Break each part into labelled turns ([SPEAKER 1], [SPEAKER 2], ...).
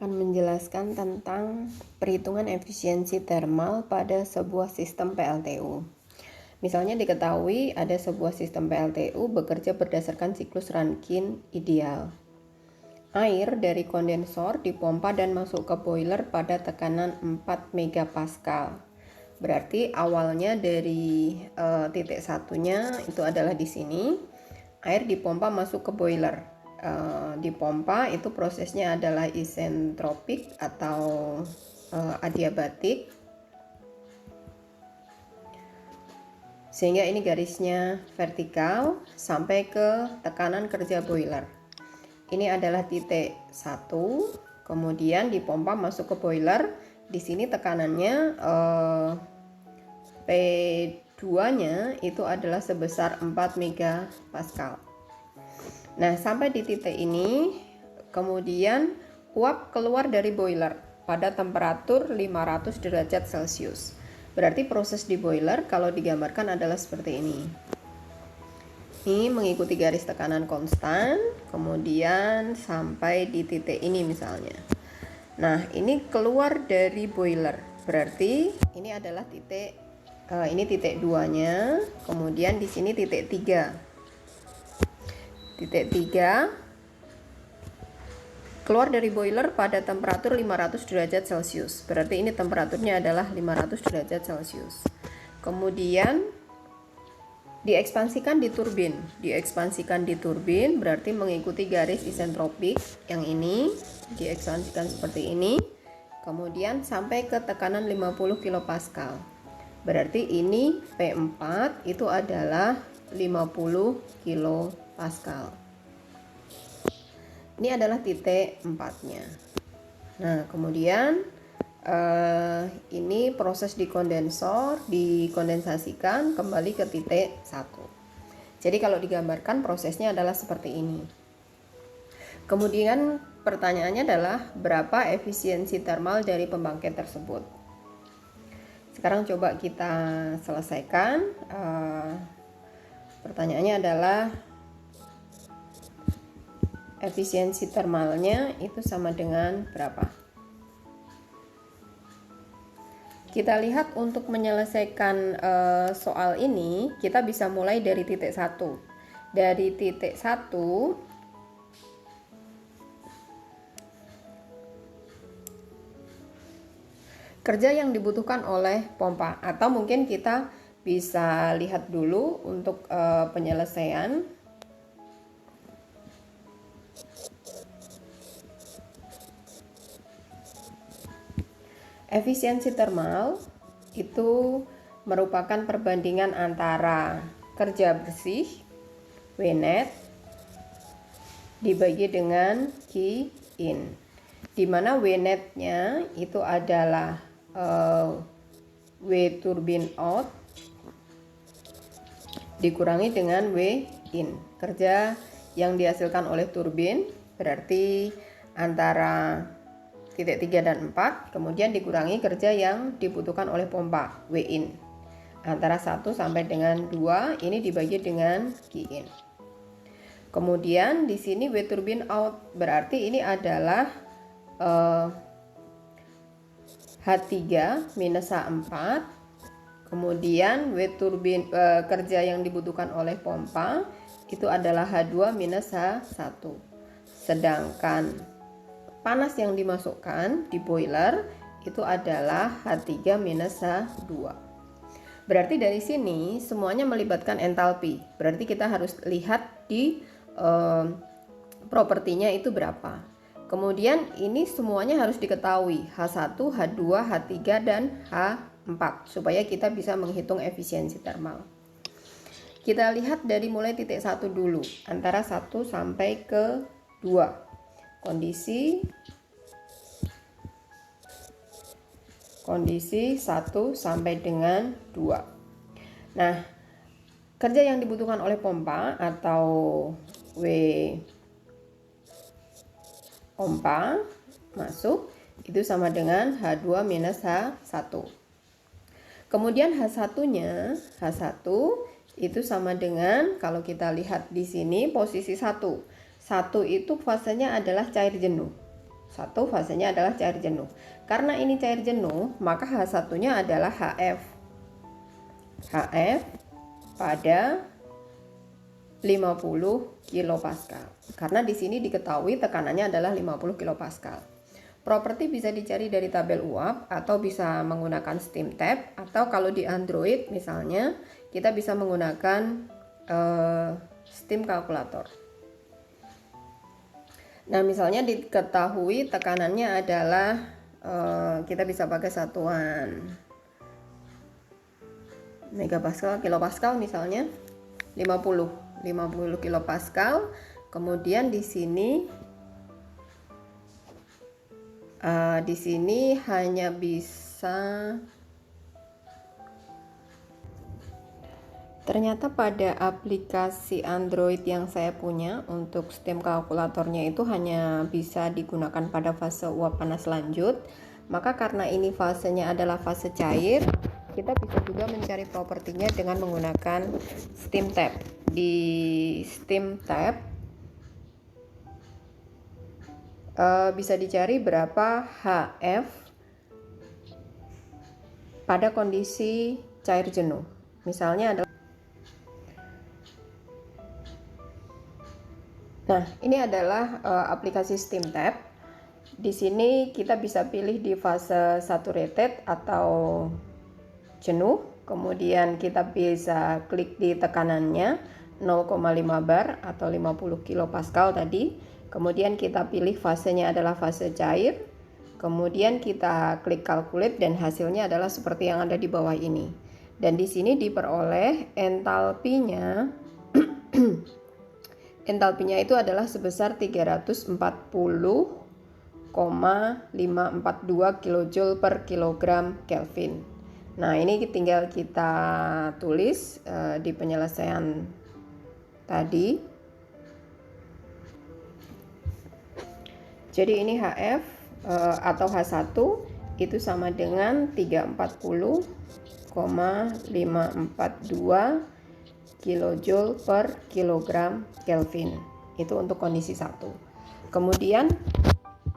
[SPEAKER 1] akan menjelaskan tentang perhitungan efisiensi termal pada sebuah sistem PLTU. Misalnya diketahui ada sebuah sistem PLTU bekerja berdasarkan siklus Rankine ideal. Air dari kondensor dipompa dan masuk ke boiler pada tekanan 4 megapascal. Berarti awalnya dari titik satunya itu adalah di sini. Air dipompa masuk ke boiler. Dipompa itu prosesnya adalah isentropik atau adiabatik, sehingga ini garisnya vertikal sampai ke tekanan kerja boiler. Ini adalah titik 1, kemudian dipompa masuk ke boiler. Di sini tekanannya P2-nya itu adalah sebesar 4 megapascal. Nah, sampai di titik ini, kemudian uap keluar dari boiler pada temperatur 500 derajat Celcius. Berarti proses di boiler kalau digambarkan adalah seperti ini. Ini mengikuti garis tekanan konstan, kemudian sampai di titik ini misalnya. Nah, ini keluar dari boiler. Berarti ini adalah titik ini titik 2-nya, kemudian di sini titik 3. Titik 3 keluar dari boiler pada temperatur 500 derajat Celcius. Berarti ini temperaturnya adalah 500 derajat Celcius. Kemudian diekspansikan di turbin. Diekspansikan di turbin berarti mengikuti garis isentropik yang ini, diekspansikan seperti ini. Kemudian sampai ke tekanan 50 kilopascal. Berarti ini P4 itu adalah 50 kilopascal. Ini adalah titik 4-nya. Nah, kemudian ini proses di kondensor dikondensasikan kembali ke titik 1. Jadi kalau digambarkan prosesnya adalah seperti ini. Kemudian pertanyaannya adalah berapa efisiensi termal dari pembangkit tersebut. Sekarang coba kita selesaikan. Pertanyaannya adalah efisiensi termalnya itu sama dengan berapa? Kita lihat untuk menyelesaikan soal ini, kita bisa mulai dari titik 1. Dari titik 1, kerja yang dibutuhkan oleh pompa, atau mungkin kita bisa lihat dulu untuk penyelesaian. Efisiensi termal itu merupakan perbandingan antara kerja bersih W net dibagi dengan Q in, di mana W net-nya itu adalah W turbine out dikurangi dengan W in, kerja yang dihasilkan oleh turbin, berarti antara titik 3 dan 4, kemudian dikurangi kerja yang dibutuhkan oleh pompa, W in, antara 1 sampai dengan 2, ini dibagi dengan Q in. Kemudian di sini W turbine out, berarti ini adalah H3 minus H4, kemudian W turbine kerja yang dibutuhkan oleh pompa itu adalah H2 minus H1. Sedangkan panas yang dimasukkan di boiler itu adalah H3 minus H2. Berarti dari sini semuanya melibatkan entalpi. Berarti kita harus lihat di propertinya itu berapa. Kemudian ini semuanya harus diketahui, H1, H2, H3, dan H4, supaya kita bisa menghitung efisiensi termal. Kita lihat dari mulai titik 1 dulu, antara 1 sampai ke 2. Kondisi 1 sampai dengan 2. Nah, kerja yang dibutuhkan oleh pompa atau W pompa masuk itu sama dengan H2 minus H1. Kemudian H1-nya, H1 itu sama dengan, kalau kita lihat di sini posisi 1. 1 itu fasenya adalah cair jenuh. H1 fasenya adalah cair jenuh. Karena ini cair jenuh, maka H1-nya adalah HF. HF pada 50 kilopascal. Karena di sini diketahui tekanannya adalah 50 kilopascal. Properti bisa dicari dari tabel uap atau bisa menggunakan steam tap, atau kalau di Android misalnya kita bisa menggunakan steam calculator. Nah, misalnya diketahui tekanannya adalah kita bisa pakai satuan megapascal, kilopascal misalnya 50 kilopascal. Kemudian di sini hanya bisa, ternyata pada aplikasi Android yang saya punya untuk steam kalkulatornya itu hanya bisa digunakan pada fase uap panas lanjut. Maka karena ini fasenya adalah fase cair, kita bisa juga mencari propertinya dengan menggunakan steam tap. Di steam tap bisa dicari berapa HF pada kondisi cair jenuh. Misalnya adalah, nah ini adalah aplikasi steam tap. Di sini kita bisa pilih di fase saturated atau jenuh. Kemudian kita bisa klik di tekanannya 0,5 bar atau 50 kilopascal tadi. Kemudian kita pilih fasenya adalah fase cair. Kemudian kita klik calculate dan hasilnya adalah seperti yang ada di bawah ini. Dan di sini diperoleh entalpinya. Entalpinya itu adalah sebesar 340,542 kilojoule per kilogram Kelvin. Nah, ini tinggal kita tulis di penyelesaian tadi. Jadi ini HF atau H1 itu sama dengan 340,542 kilojoule per kilogram Kelvin. Itu untuk kondisi 1. Kemudian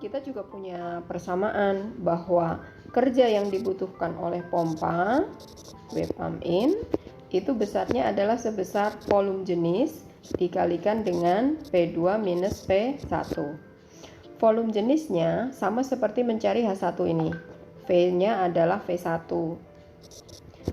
[SPEAKER 1] kita juga punya persamaan bahwa kerja yang dibutuhkan oleh pompa W pump in itu besarnya adalah sebesar volume jenis dikalikan dengan P2 minus P1. Volume jenisnya sama seperti mencari H1 ini. V-nya adalah V1.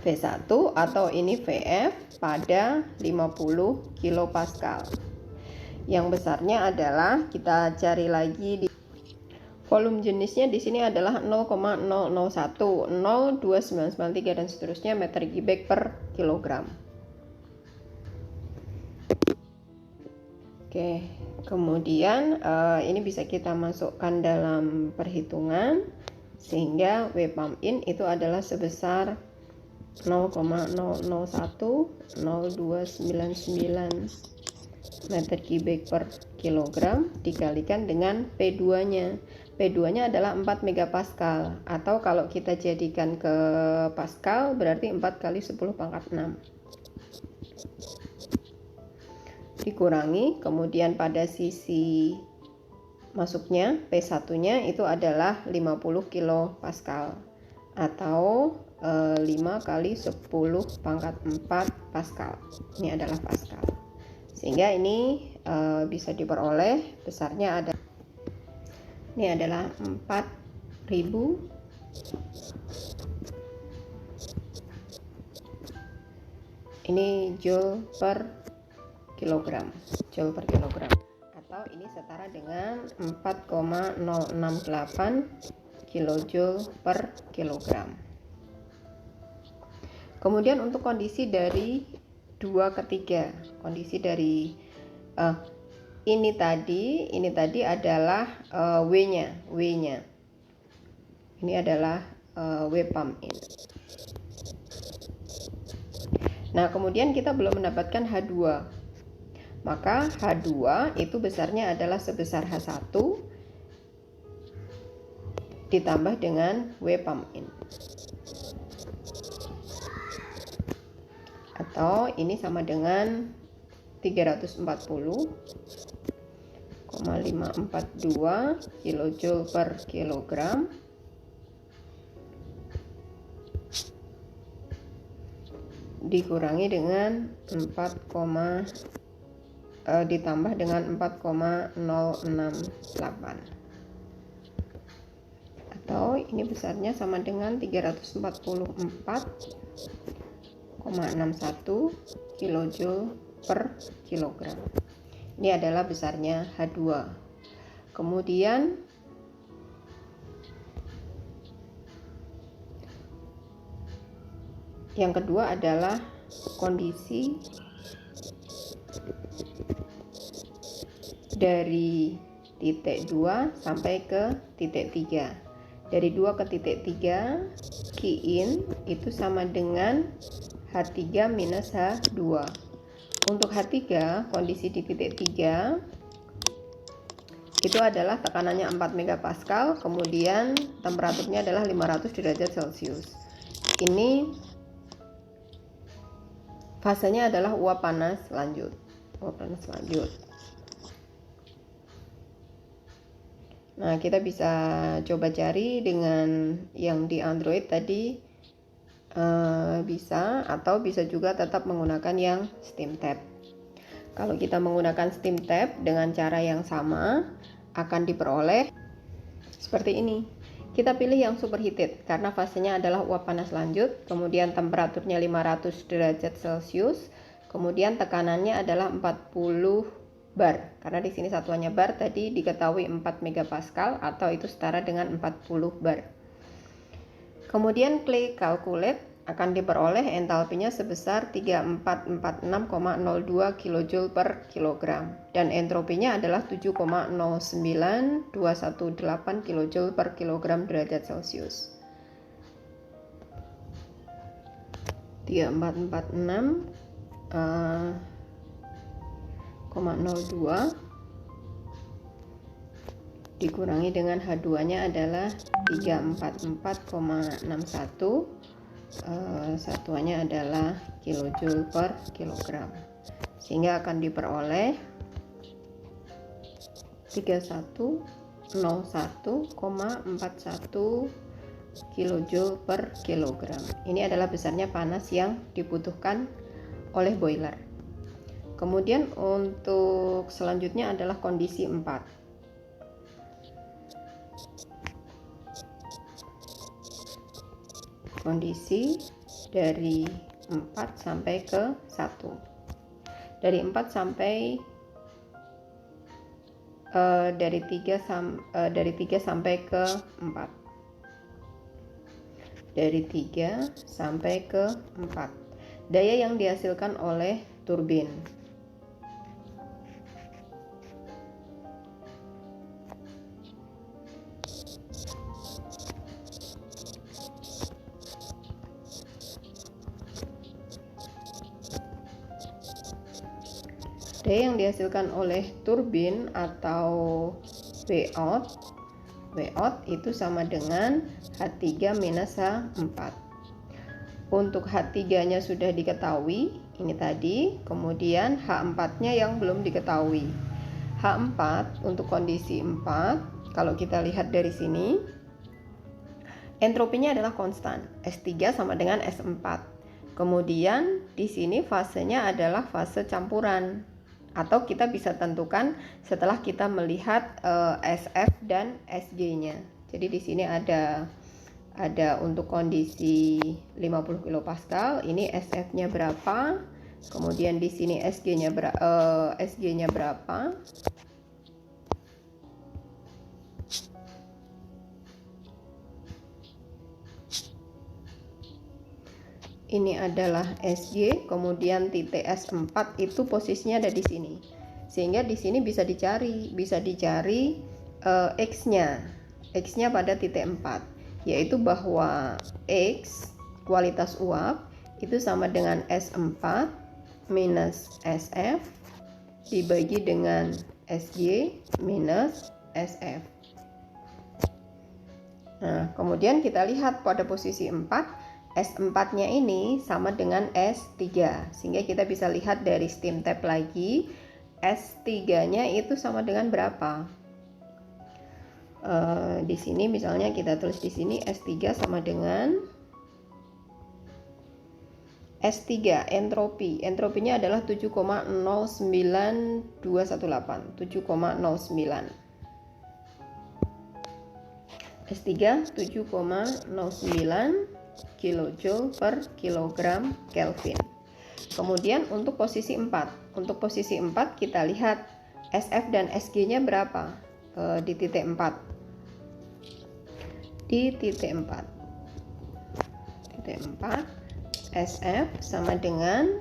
[SPEAKER 1] V1 atau ini VF pada 50 kilopascal. Yang besarnya adalah, kita cari lagi di volume jenisnya di sini adalah 0,001, 0,2993 dan seterusnya meter kubik per kilogram. Oke, kemudian ini bisa kita masukkan dalam perhitungan sehingga W pump in itu adalah sebesar 0,0010299 meter kubik per kilogram dikalikan dengan P2-nya. P2-nya adalah 4 megapascal, atau kalau kita jadikan ke pascal berarti 4 kali 10 pangkat 6. Dikurangi, kemudian pada sisi masuknya P1-nya itu adalah 50 kilopascal atau 5 kali 10 pangkat 4 pascal. Ini adalah pascal. Sehingga ini bisa diperoleh besarnya ada, ini adalah 4000 ini joule per kilogram, joule per kilogram, atau ini setara dengan 4,068 kilojoule per kilogram. Kemudian untuk kondisi dari 2 ke 3, kondisi dari ini tadi adalah W-nya. Ini adalah W pump in. Nah, kemudian kita belum mendapatkan H2. Maka H2 itu besarnya adalah sebesar H1 ditambah dengan W pump in. Atau ini sama dengan 340,542 0,542 kilojoule per kilogram dikurangi dengan ditambah dengan 4,068, atau ini besarnya sama dengan 344,61 kilojoule per kilogram. Ini adalah besarnya H2. Kemudian yang kedua adalah kondisi dari titik 2 sampai ke titik 3. Dari 2 ke titik 3, Q in itu sama dengan H3 minus H2. Untuk H3, kondisi di titik 3 itu adalah tekanannya 4 megapascal, kemudian temperaturnya adalah 500 derajat Celcius. Ini fasenya adalah uap panas lanjut. Nah, kita bisa coba cari dengan yang di Android tadi, bisa, atau bisa juga tetap menggunakan yang SteamTap. Kalau kita menggunakan SteamTap dengan cara yang sama, akan diperoleh seperti ini. Kita pilih yang superheated karena fasenya adalah uap panas lanjut, kemudian temperaturnya 500 derajat Celcius, kemudian tekanannya adalah 40 bar, karena di sini satuannya bar tadi diketahui 4 megapascal atau itu setara dengan 40 bar. Kemudian klik calculate, akan diperoleh entalpinya sebesar 3446,02 kilojoule per kilogram dan entropinya adalah 7,09218 kilojoule per kilogram derajat Celcius. 3446,02 dikurangi dengan H2-nya adalah 344,61, satuannya adalah kilojoule per kilogram, sehingga akan diperoleh 3101,41 kilojoule per kilogram. Ini adalah besarnya panas yang dibutuhkan oleh boiler. Kemudian untuk selanjutnya adalah kondisi 4. Kondisi dari 4 sampai ke 1. Dari 4 sampai dari 3 sampai ke 4. Dari 3 sampai ke 4. Daya yang dihasilkan oleh turbin. Daya yang dihasilkan oleh turbin atau Vout itu sama dengan H3 minus H4. Untuk H3 nya sudah diketahui, ini tadi, kemudian H4 nya yang belum diketahui. H4 untuk kondisi 4, kalau kita lihat dari sini, entropinya adalah konstan, S3 sama dengan S4. Kemudian di sini fasenya adalah fase campuran, atau kita bisa tentukan setelah kita melihat SF dan SG-nya. Jadi di sini ada untuk kondisi 50 kilopascal, ini SF-nya berapa, kemudian di sini SG-nya berapa. Ini adalah SG, kemudian titik S4 itu posisinya ada di sini. Sehingga di sini bisa dicari X-nya pada titik 4, yaitu bahwa X kualitas uap itu sama dengan S4 minus SF dibagi dengan SG minus SF. Nah, kemudian kita lihat pada posisi 4, S4-nya ini sama dengan S3, sehingga kita bisa lihat dari SteamTap lagi, S3-nya itu sama dengan berapa? Di sini misalnya kita tulis di sini S3 sama dengan S3 entropi. Entropinya adalah 7,09218. 7,09. S3 7,09 kilojoule per kilogram Kelvin. Kemudian untuk posisi 4. Untuk posisi 4 kita lihat SF dan SG-nya berapa? Di titik 4. Di titik 4. Titik 4 SF sama dengan,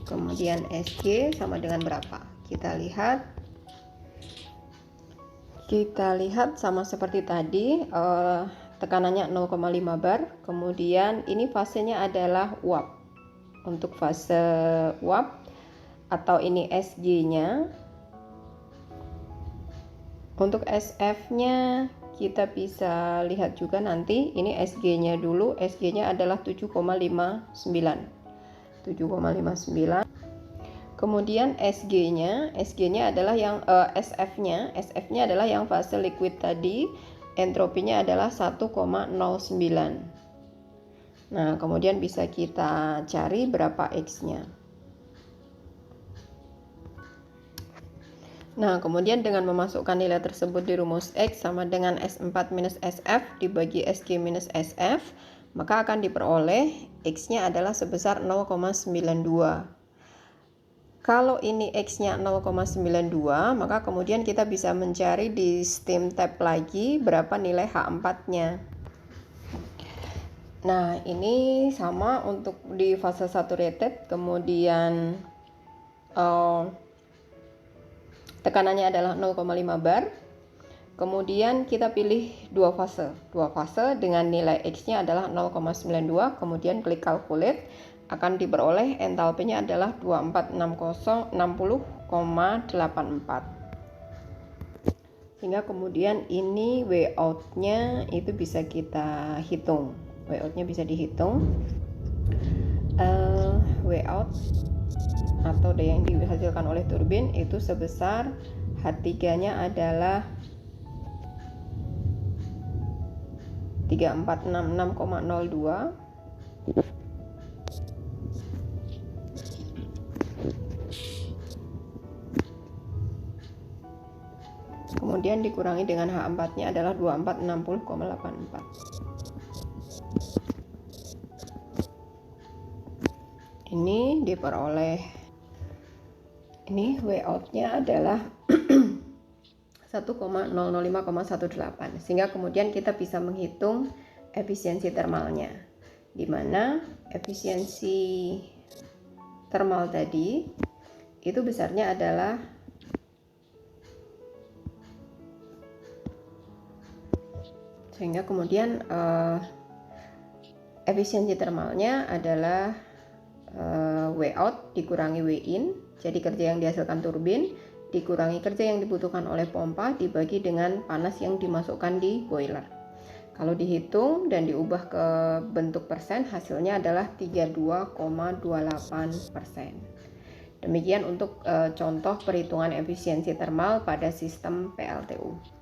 [SPEAKER 1] kemudian SG sama dengan berapa? Kita lihat sama seperti tadi, tekanannya 0,5 bar. Kemudian ini fasenya adalah uap. Untuk fase uap atau ini SG-nya. Untuk SF-nya kita bisa lihat juga nanti, ini SG-nya dulu. SG-nya adalah 7,59. Kemudian SG-nya adalah yang SF-nya adalah yang fase liquid tadi. Entropinya adalah 1,09. Nah, kemudian bisa kita cari berapa X-nya. Nah, kemudian dengan memasukkan nilai tersebut di rumus X sama dengan S4 minus SF dibagi SG minus SF, maka akan diperoleh X-nya adalah sebesar 0,92. Kalau ini X-nya 0,92, maka kemudian kita bisa mencari di steam tap lagi berapa nilai H4-nya. Nah, ini sama untuk di fase saturated, kemudian tekanannya adalah 0,5 bar. Kemudian kita pilih dua fase dengan nilai X-nya adalah 0,92. Kemudian klik calculate, akan diperoleh entalpinya adalah 2460,84. Sehingga kemudian ini W out-nya itu bisa kita hitung. W out-nya bisa dihitung. W out atau daya yang dihasilkan oleh turbin itu sebesar H3-nya adalah 3466,02. Kemudian dikurangi dengan H4-nya adalah 2460,84. Ini diperoleh, ini W out-nya adalah 1,005,18, sehingga kemudian kita bisa menghitung efisiensi termalnya, di mana efisiensi termal tadi itu besarnya adalah sehingga kemudian efisiensi termalnya adalah W out dikurangi W in, jadi kerja yang dihasilkan turbin dikurangi kerja yang dibutuhkan oleh pompa dibagi dengan panas yang dimasukkan di boiler. Kalau dihitung dan diubah ke bentuk persen, hasilnya adalah 32,28%. Demikian untuk contoh perhitungan efisiensi termal pada sistem PLTU.